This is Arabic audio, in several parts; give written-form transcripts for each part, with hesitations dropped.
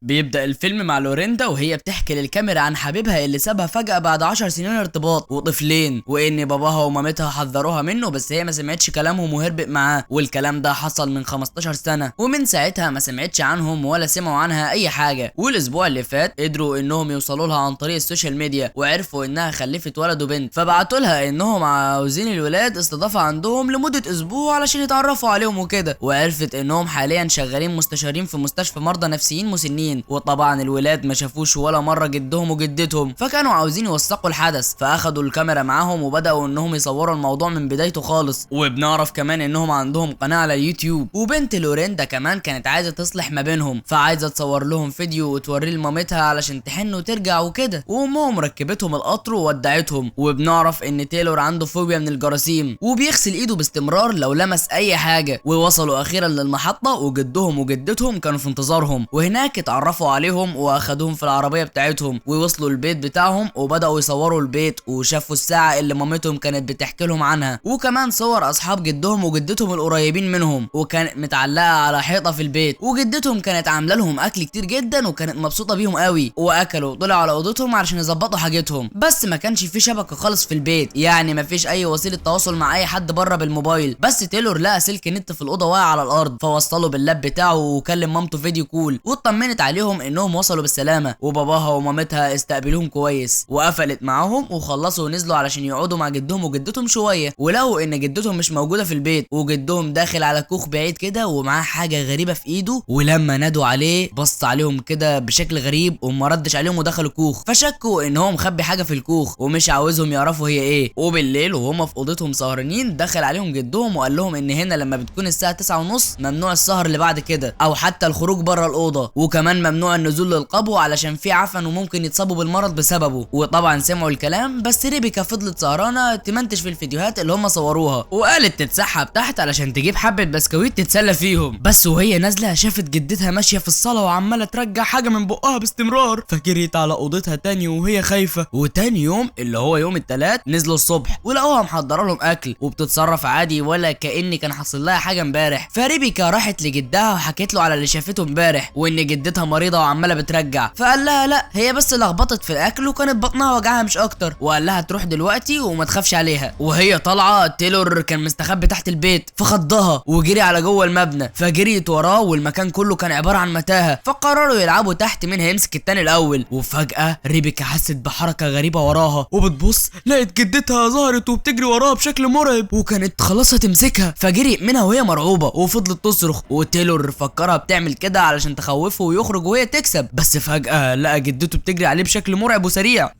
بيبدأ الفيلم مع لوريندا وهي بتحكي للكاميرا عن حبيبها اللي سابها فجأة بعد 10 سنين ارتباط وطفلين، وإن باباها ومامتها حذروها منه بس هي ما سمعتش كلامهم وهربت معاه، والكلام ده حصل من 15 سنة، ومن ساعتها ما سمعتش عنهم ولا سمعوا عنها أي حاجة. والأسبوع اللي فات قدروا إنهم يوصلوا لها عن طريق السوشيال ميديا وعرفوا إنها خلفت ولد وبنت، فبعتوا لها إنهم عاوزين الولاد استضافة عندهم لمدة أسبوع علشان يتعرفوا عليهم وكده، وعرفت إنهم حاليا شغالين مستشارين في مستشفى مرضى نفسيين مسنين. وطبعا الولاد ما شافوش ولا مره جدهم وجدتهم، فكانوا عاوزين يوثقوا الحدث، فاخدوا الكاميرا معاهم وبداوا انهم يصوروا الموضوع من بدايته خالص. وبنعرف كمان انهم عندهم قناه على اليوتيوب، وبنت لوريندا كمان كانت عايزه تصلح ما بينهم، فعايزه تصور لهم فيديو وتوريه لمامتها علشان تحن وترجع وكده، وامهم ركبتهم القطر وودعتهم. وبنعرف ان تايلور عنده فوبيا من الجراثيم وبيغسل ايده باستمرار لو لمس اي حاجه. ووصلوا اخيرا للمحطه وجدهم وجدتهم كانوا في انتظارهم، وهناك اتعرفوا عليهم واخدوهم في العربيه بتاعتهم ووصلوا البيت بتاعهم وبداوا يصوروا البيت، وشافوا الساعه اللي مامتهم كانت بتحكي لهم عنها، وكمان صور اصحاب جدهم وجدتهم القريبين منهم، وكانت متعلقه على حيطه في البيت. وجدتهم كانت عامله لهم اكل كتير جدا وكانت مبسوطه بيهم قوي، واكلوا وطلعوا على اوضتهم علشان يظبطوا حاجتهم. بس ما كانش في شبكه خالص في البيت، يعني ما فيش اي وسيله تواصل مع اي حد بره بالموبايل. بس تايلور لقى سلك نت في الاوضه واقع على الارض، فوصله باللاب بتاعه وكلم مامته فيديو كول، واطمنت عليهم انهم وصلوا بالسلامه، وباباها ومامتها استقبلوهم كويس، وقفلت معاهم وخلصوا ونزلوا علشان يقعدوا مع جدهم وجدتهم شويه، ولقوا ان جدتهم مش موجوده في البيت، وجدهم داخل على كوخ بعيد كده ومعاه حاجه غريبه في ايده. ولما نادوا عليه بص عليهم كده بشكل غريب وما ردش عليهم ودخلوا الكوخ، فشكوا ان هو مخبي حاجه في الكوخ ومش عاوزهم يعرفوا هي ايه. وبالليل وهم في اوضتهم سهرانين دخل عليهم جدهم وقال لهم ان هنا لما بتكون الساعه 9:30 ممنوع السهر اللي بعد كده او حتى الخروج بره الاوضه، وكمان ممنوع النزول للقبو علشان في عفن وممكن يتصابوا بالمرض بسببه. وطبعا سمعوا الكلام، بس ريبيكا فضلت سهرانه تمنتج في الفيديوهات اللي هم صوروها، وقالت تتسحب تحت علشان تجيب حبه بسكويت تتسلى فيهم. بس وهي نازله شافت جدتها ماشيه في الصاله وعماله ترجع حاجه من بقها باستمرار، فجريت على اوضتها تاني وهي خايفه. وتاني يوم اللي هو يوم الثلاث نزلوا الصبح ولقوها محضره لهم اكل وبتتصرف عادي ولا كأن كان حصل لها حاجه امبارح. فريبيكا راحت لجدها وحكت له على اللي شافته امبارح، وان جدتها مريضه وعماله بترجع، فقال لها لا هي بس لخبطت في الاكل وكانت بطنها وجعها مش اكتر، وقال لها تروح دلوقتي وما تخافش عليها. وهي طالعه تايلور كان مستخبي تحت البيت فخضها وجري على جوه المبنى، فجريت وراه والمكان كله كان عباره عن متاهه، فقرروا يلعبوا تحت مين هيمسك التاني الاول. وفجاه ريبيكا حست بحركه غريبه وراها وبتبص لقت جدتها ظهرت وبتجري وراها بشكل مرعب، وكانت خلاص هتمسكها، فجري منها وهي مرعوبه وفضلت تصرخ. وتايلور فكرها بتعمل كده علشان تخوفه ويخرج وهي تكسب، بس فجاه لقى جدته بتجري عليه بشكل مرعب وسريع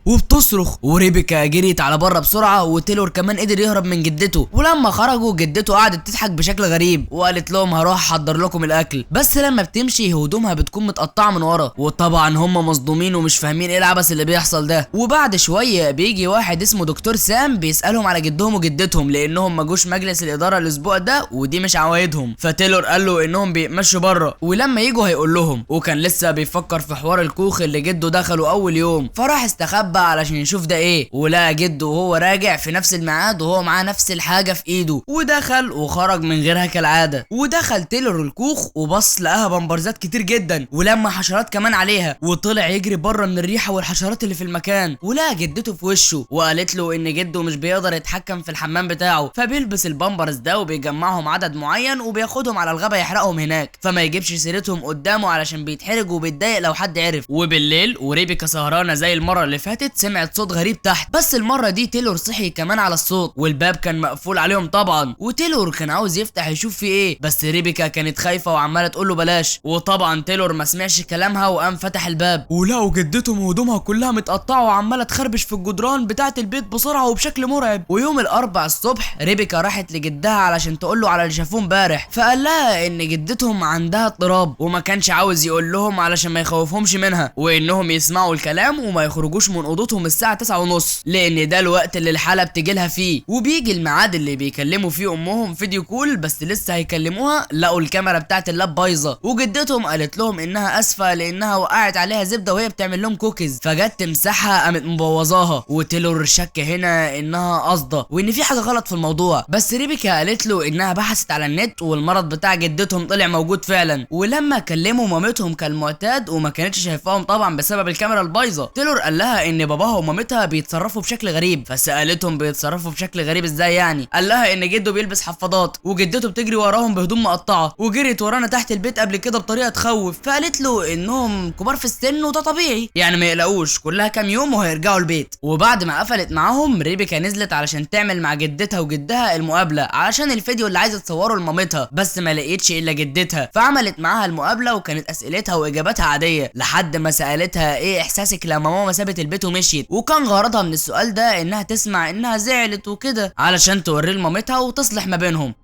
وبتصرخ. وريبيكا جريت على بره بسرعه، وتايلور كمان قدر يهرب من جدته. ولما خرجوا جدته قعدت تضحك بشكل غريب وقالت لهم هروح احضر لكم الاكل، بس لما بتمشي هدومها بتكون متقطعه من ورا، وطبعا هم مصدومين ومش فاهمين ايه العبث اللي بيحصل ده. وبعد شويه بيجي واحد اسمه دكتور سام بيسالهم على جدهم وجدتهم لانهم ما جوش مجلس الاداره الاسبوع ده ودي مش عوايدهم، فتايلور قال له انهم بيمشوا بره ولما يجوا هيقول لهم. وكان لسه بيفكر في حوار الكوخ اللي جده دخله اول يوم، فراح استخبى علشان يشوف ده ايه، ولقى جده وهو راجع في نفس الميعاد وهو معاه نفس الحاجه في ايده، ودخل وخرج من غيرها كالعاده. ودخل تايلور الكوخ وبص لقاها بمبرزات كتير جدا ولما حشرات كمان عليها، وطلع يجري بره من الريحه والحشرات اللي في المكان، ولقى جدته في وشه وقالت له ان جده مش بيقدر يتحكم في الحمام بتاعه، فبيلبس البامبرز ده وبيجمعهم عدد معين وبياخدهم على الغابه يحرقهم هناك، فما يجيبش سيرتهم قدامه علشان بيتحرج وبيتضايق لو حد عرف. وبالليل وريبيكا سهرانه زي المره اللي فاتت سمعت صوت غريب تحت، بس المره دي تايلور صحي كمان على الصوت، والباب كان مقفول عليهم طبعا، وتايلور كان عاوز يفتح يشوف في ايه، بس ريبيكا كانت خايفه وعماله تقول له بلاش. وطبعا تايلور ما سمعش كلامها وقام فتح الباب، ولقوا جدتهم وهدومها كلها متقطعه وعماله تخربش في الجدران بتاعه البيت بسرعه وبشكل مرعب. ويوم الاربع الصبح ريبيكا راحت لجدها علشان تقول له على اللي شافوه امبارح، فقال لها ان جدتهم عندها اضطراب وما كانش عاوز يقول لهم علشان ما يخوفهمش منها، وانهم يسمعوا الكلام وما يخرجوش من اوضتهم الساعه 9:30 لان ده الوقت اللي الحاله بتجي لها فيه، وبيجي الميعاد اللي بيكلموا فيه امهم فيديو كول، بس لسه هيكلموها لقوا الكاميرا بتاعت اللاب بايظه، وجدتهم قالت لهم انها اسفه لانها وقعت عليها زبده وهي بتعمل لهم كوكيز، فجت تمسحها قامت مبوظاها. وتيلور شك هنا انها قاصده وان في حاجه غلط في الموضوع، بس ريبيكا قالت له انها بحثت على النت والمرض بتاع جدتهم طلع موجود فعلا. ولما كلموا مامتهم كالمعتاد وما كانتش شايفاهم طبعا بسبب الكاميرا البايظه، تيلور قال لها ان باباها ومامتها بيتصرفوا بشكل غريب، فسالتهم بيتصرفوا بشكل غريب ازاي يعني؟ قال لها ان جده بيلبس حفاضات وجدته بتجري وراهم بهدوم مقطعه، وجريت ورانا تحت البيت قبل كده بطريقه تخوف، فقالت له انهم كبار في السن وده طبيعي يعني ما يقلقوش، كلها كام يوم وهيرجعوا البيت. وبعد ما قفلت معاهم ريبيكا نزلت علشان تعمل مع جدتها وجدها المقابله علشان الفيديو اللي عايزه تصوره لمامتها، بس ما لقيتش الا جدتها، فعملت معاها المقابله وكانت اسئلتها واجاباتها عاديه لحد ما سالتها ايه احساسك لما ماما سابت البيت ومشيت، وكان غرضها من السؤال ده انها تسمع انها زعلت وكده علشان توريه لمامتها وتصلح ما بينهم.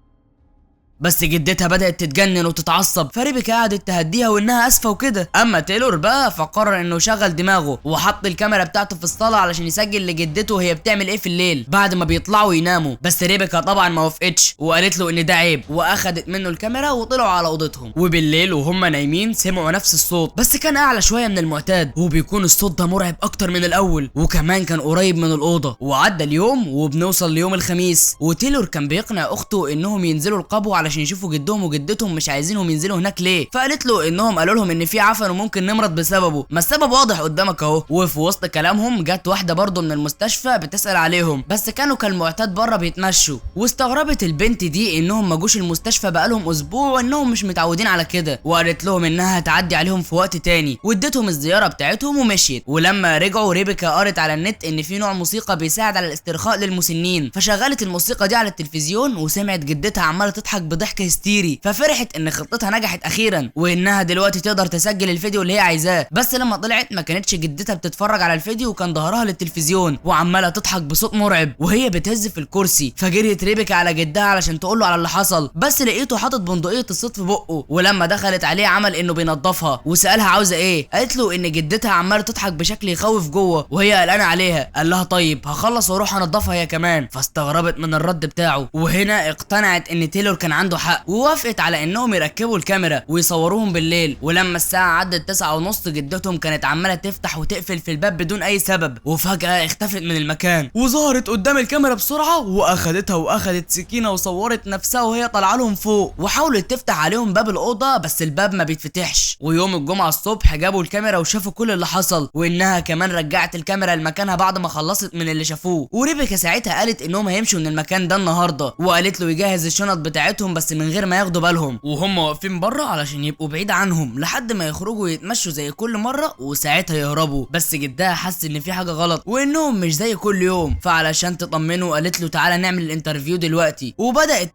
بس جدتها بدأت تتجنن وتتعصب، فريبيكا قعدت تهديها وانها اسفه وكده. اما تايلور بقى فقرر انه يشغل دماغه وحط الكاميرا بتاعته في الصاله علشان يسجل لجدته وهي بتعمل ايه في الليل بعد ما بيطلعوا يناموا، بس ريبيكا طبعا ما وافقتش وقالت له ان ده عيب، واخدت منه الكاميرا وطلعوا على اوضتهم. وبالليل وهم نايمين سمعوا نفس الصوت بس كان اعلى شويه من المعتاد، وبيكون الصوت ده مرعب اكتر من الاول، وكمان كان قريب من الاوضه. وعدى اليوم وبنوصل ليوم الخميس، وتايلور كان بيقنع اخته انهم ينزلوا القبو علشان يشوفوا جدهم وجدتهم مش عايزينهم ينزلوا هناك ليه، فقالت له انهم قالوا لهم ان في عفن وممكن نمرض بسببه، ما السبب واضح قدامك اهو. وفي وسط كلامهم جت واحده برضه من المستشفى بتسال عليهم، بس كانوا كالمعتاد بره بيتمشوا، واستغربت البنت دي انهم ما جوش المستشفى بقالهم اسبوع وانهم مش متعودين على كده، وقالت لهم انها هتعدي عليهم في وقت تاني، وادتهم الزياره بتاعتهم ومشيت. ولما رجعوا ريبيكا قرت على النت ان في نوع موسيقى بيساعد على الاسترخاء للمسنين، فشغلت الموسيقى دي على التلفزيون وسمعت جدتها عماله تضحك بضحك هستيري، ففرحت ان خطتها نجحت اخيرا وانها دلوقتي تقدر تسجل الفيديو اللي هي عايزاه. بس لما طلعت ما كانتش جدتها بتتفرج على الفيديو وكان ظهرها للتلفزيون وعماله تضحك بصوت مرعب وهي بتهز في الكرسي، فجريت ريبيكا على جدها علشان تقول له على اللي حصل، بس لقيته حاطط بندقيه الصوت في بقه. ولما دخلت عليه عمل انه بينضفها وسالها عاوزه ايه، قالت له ان جدتها عماله تضحك بشكل يخوف جوه وهي قلقانه عليها. قال لها طيب هخلص واروح انضفها هي كمان، فاستغربت من الرد بتاعه، وهنا اقتنعت ان تايلور كان عنده حق ووافقت على انهم يركبوا الكاميرا ويصوروهم بالليل. ولما الساعه عدت 9:30 جدتهم كانت عماله تفتح وتقفل في الباب بدون اي سبب، وفجاه اختفت من المكان وظهرت قدام الكاميرا بسرعه واخدتها واخدت سكينه وصورت نفسها وهي طالعه لهم فوق، وحاولت تفتح عليهم باب الاوضه بس الباب ما بيتفتحش. ويوم الجمعه الصبح جابوا الكاميرا وشافوا كل اللي حصل، وانها كمان رجعت الكاميرا لمكانها بعد ما خلصت من اللي شافوه. وريبيكا ساعتها قالت انهم هيمشوا من المكان ده النهارده، وقالت له يجهز الشنط بتاعتهم بس من غير ما ياخدوا بالهم، وهم واقفين بره علشان يبقوا بعيد عنهم لحد ما يخرجوا يتمشوا زي كل مره وساعتها يهربوا. بس جدها حس ان في حاجه غلط وانهم مش زي كل يوم، فعلشان تطمنه قالت له تعالى نعمل الانترفيو دلوقتي، وبدات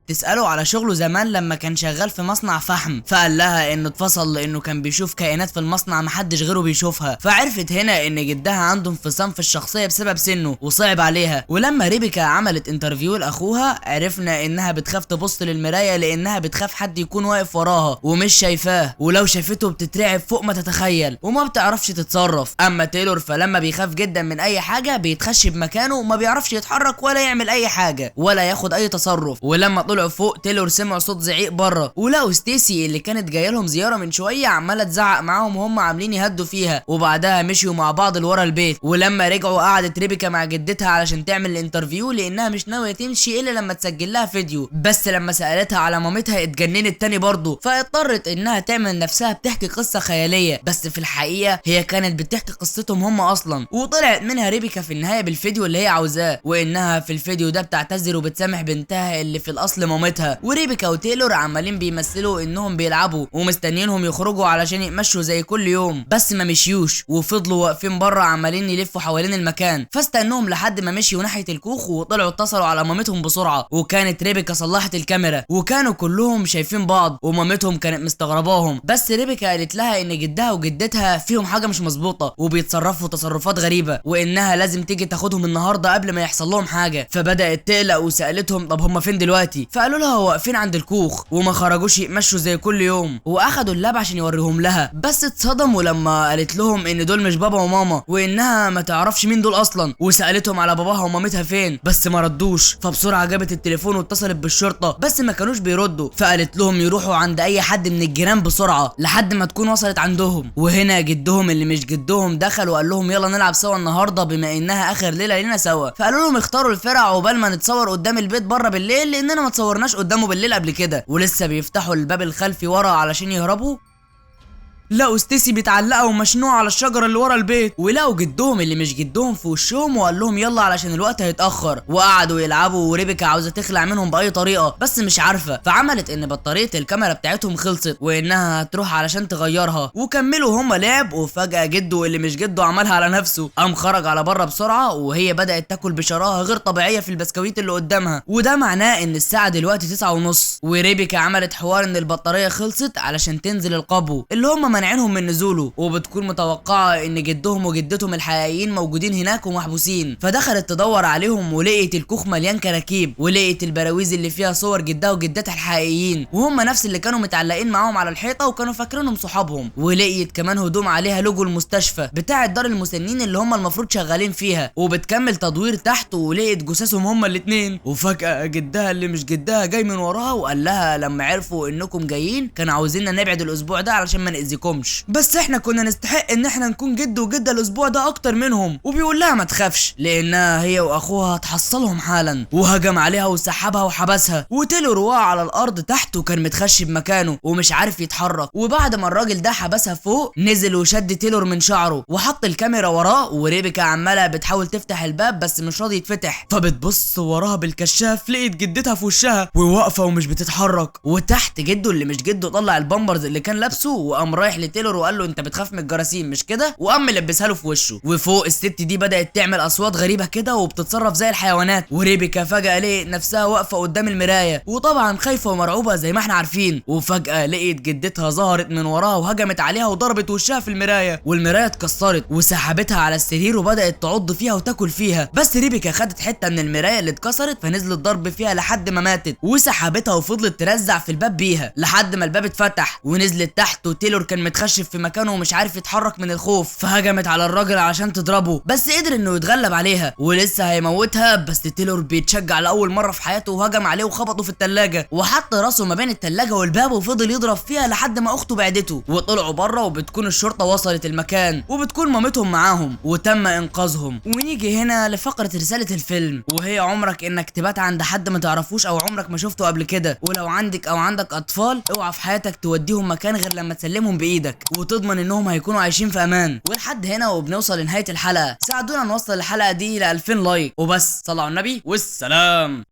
تسأله على شغله زمان لما كان شغال في مصنع فحم، فقال لها انه اتفصل لانه كان بيشوف كائنات في المصنع محدش غيره بيشوفها، فعرفت هنا ان جدها عنده انفصام في الشخصيه بسبب سنه وصعب عليها. ولما ريبيكا عملت انترفيو لاخوها عرفنا انها بتخاف تبص للمرايه لانها بتخاف حد يكون واقف وراها ومش شايفاه، ولو شافته بتترعب فوق ما تتخيل وما بتعرفش تتصرف. اما تايلور فلما بيخاف جدا من اي حاجه بيتخشب مكانه وما بيعرفش يتحرك ولا يعمل اي حاجه ولا ياخد اي تصرف. ولما طلعوا فوق تايلور سمعوا صوت زعيق بره، ولقوا ستيسي اللي كانت جايه لهم زياره من شويه عماله تزعق معاهم وهم عاملين يهدوا فيها، وبعدها مشيوا مع بعض لورا البيت. ولما رجعوا قعدت ريبيكا مع جدتها علشان تعمل الانترفيو لانها مش ناويه تمشي الا لما تسجل لها فيديو، بس لما سالتها على مامتها اتجننت تاني برضه، فاضطرت انها تعمل نفسها بتحكي قصه خياليه، بس في الحقيقه هي كانت بتحكي قصتهم هم اصلا. وطلعت منها ريبيكا في النهايه بالفيديو اللي هي عاوزاه، وانها في الفيديو ده بتعتذر وبتسامح بنتها اللي في الاصل مامتها. وريبيكا وتايلور عمالين بيمثلوا انهم بيلعبوا ومستنيينهم يخرجوا علشان يتمشوا زي كل يوم، بس ما مشيوش وفضلوا واقفين بره عمالين يلفوا حوالين المكان، فاستنوهم لحد ما مشيوا ناحيه الكوخ وطلعوا اتصلوا على مامتهم بسرعه. وكانت ريبيكا صلحت الكاميرا وكانوا كلهم شايفين بعض، ومامتهم كانت مستغرباهم، بس ريبيكا قالت لها ان جدها وجدتها فيهم حاجه مش مظبوطه وبيتصرفوا تصرفات غريبه، وانها لازم تيجي تاخدهم النهارده قبل ما يحصل لهم حاجه. فبدات تقلق وسالتهم طب هم فين دلوقتي، فقالوا لها واقفين عند الكوخ وما خرجوش يتمشوا زي كل يوم، واخدوا اللاب عشان يوريهم لها، بس اتصدموا لما قالت لهم ان دول مش بابا وماما وانها ما تعرفش مين دول اصلا، وسالتهم على باباها ومامتها فين بس ما ردوش. فبسرعه جابت التليفون واتصلت بالشرطه بس ما كانوش بيردوا، فقالت لهم يروحوا عند اي حد من الجيران بسرعه لحد ما تكون وصلت عندهم. وهنا جدهم اللي مش جدهم دخل وقال لهم يلا نلعب سوا النهارده بما انها اخر ليله لينا سوا. فقالوا لهم اختاروا الفرع عقبال ما نتصور قدام البيت بره بالليل لاننا ما تصورناش قدامه بالليل قبل كده. ولسه بيفتحوا الباب الخلفي ورا علشان يهربوا، لقوا ستيسي متعلقه ومشنوعه على الشجره اللي ورا البيت، ولقوا جدهم اللي مش جدهم في وشهم وقال لهم يلا علشان الوقت هيتاخر. وقعدوا يلعبوا وريبيكا عاوزه تخلع منهم باي طريقه بس مش عارفه، فعملت ان بطاريه الكاميرا بتاعتهم خلصت وانها هتروح علشان تغيرها. وكملوا هما لعب، وفجاه جده اللي مش جده عملها على نفسه، قام خرج على بره بسرعه وهي بدات تاكل بشراهه غير طبيعيه في البسكويت اللي قدامها، وده معناه ان الساعه دلوقتي 9:30. وريبيكا عملت حوار ان البطاريه خلصت علشان تنزل القبو اللي هما مانعينهم من نزوله، وبتكون متوقعه ان جدهم وجدتهم الحقيقيين موجودين هناك ومحبوسين. فدخلت تدور عليهم ولقيت الكوخ مليان كراكيب، ولقيت البراويز اللي فيها صور جدها وجدتها الحقيقيين وهم نفس اللي كانوا متعلقين معاهم على الحيطه وكانوا فاكرينهم صحابهم. ولقيت كمان هدوم عليها لوجو المستشفى بتاعه دار المسنين اللي هم المفروض شغالين فيها، وبتكمل تدوير تحت ولقيت جثثهم هم الاثنين. وفجاه جدها اللي مش جدها جاي من وراها وقال لها لما عرفوا انكم جايين كانوا عاوزيننا نبعد الاسبوع ده علشان ما ناذيكمش، بس احنا كنا نستحق ان احنا نكون جد وجده الاسبوع ده اكتر منهم. وبيقول لها ما تخافش لانها هي واخوها هتحصلهم حالا. وهجم عليها وسحبها وحبسها، وتيلور وقع على الارض تحت وكان متخشب مكانه ومش عارف يتحرك. وبعد ما الراجل ده حبسها فوق نزل وشد تيلور من شعره وحط الكاميرا وراه، وريبيكا عماله بتحاول تفتح الباب بس مش راضي يتفتح، فبتبص وراها بالكشاف لقيت جدتها في وشها وواقفه ومش بتتحرك. وتحت جده اللي مش جده طلع البامبرز اللي كان لابسه وقام رايح لتيلور وقال له انت بتخاف من الجراثيم مش كده، وقام لبسها له في وشه. وفوق الست دي بدات تعمل اصوات غريبه كده وبتتصرف زي الحيوانات. وريبيكا فجاه لقيت نفسها واقفه قدام المرايه وطبعا خايفه ومرعوبه زي ما احنا عارفين. وفجاه لقيت جدتها ظهرت من وراها وهجمت عليها وضربت وشها في المرايه، والمرايه اتكسرت وسحبتها على السرير وبدات تعض فيها وتاكل فيها. بس ريبيكا خدت حته من المرايه اللي اتكسرت فنزلت ضرب فيها لحد ما ماتت، وسحبتها وفضلت ترزع في الباب بيها لحد ما الباب اتفتح ونزلت تحت. وتيلور كان متخشب في مكانه ومش عارف يتحرك من الخوف، فهجمت على الراجل عشان تضربه بس قدر انه يتغلب عليها ولسه هيموتها. بس تيلور بيتشجع لاول مره في حياته وهجم عليه وخبطه في التلاجة وحط راسه ما بين التلاجة والباب وفضل يضرب فيها لحد ما اخته بعدته. وطلعوا بره وبتكون الشرطه وصلت المكان وبتكون مامتهم معاهم وتم انقاذهم. ونيجي هنا لفقره رساله الفيلم، وهي عمرك انك تبات عند حد ما تعرفوش او عمرك ما شفته قبل كده، ولو عندك او عندك اطفال اوعى في حياتك توديهم مكان غير لما تسلمهم بايدك وتضمن انهم هيكونوا عايشين في امان. ولحد هنا وبنوصل لنهايه الحلقه، ساعدونا نوصل الحلقه دي ل 2000 لايك وبس. صلوا على النبي والسلام.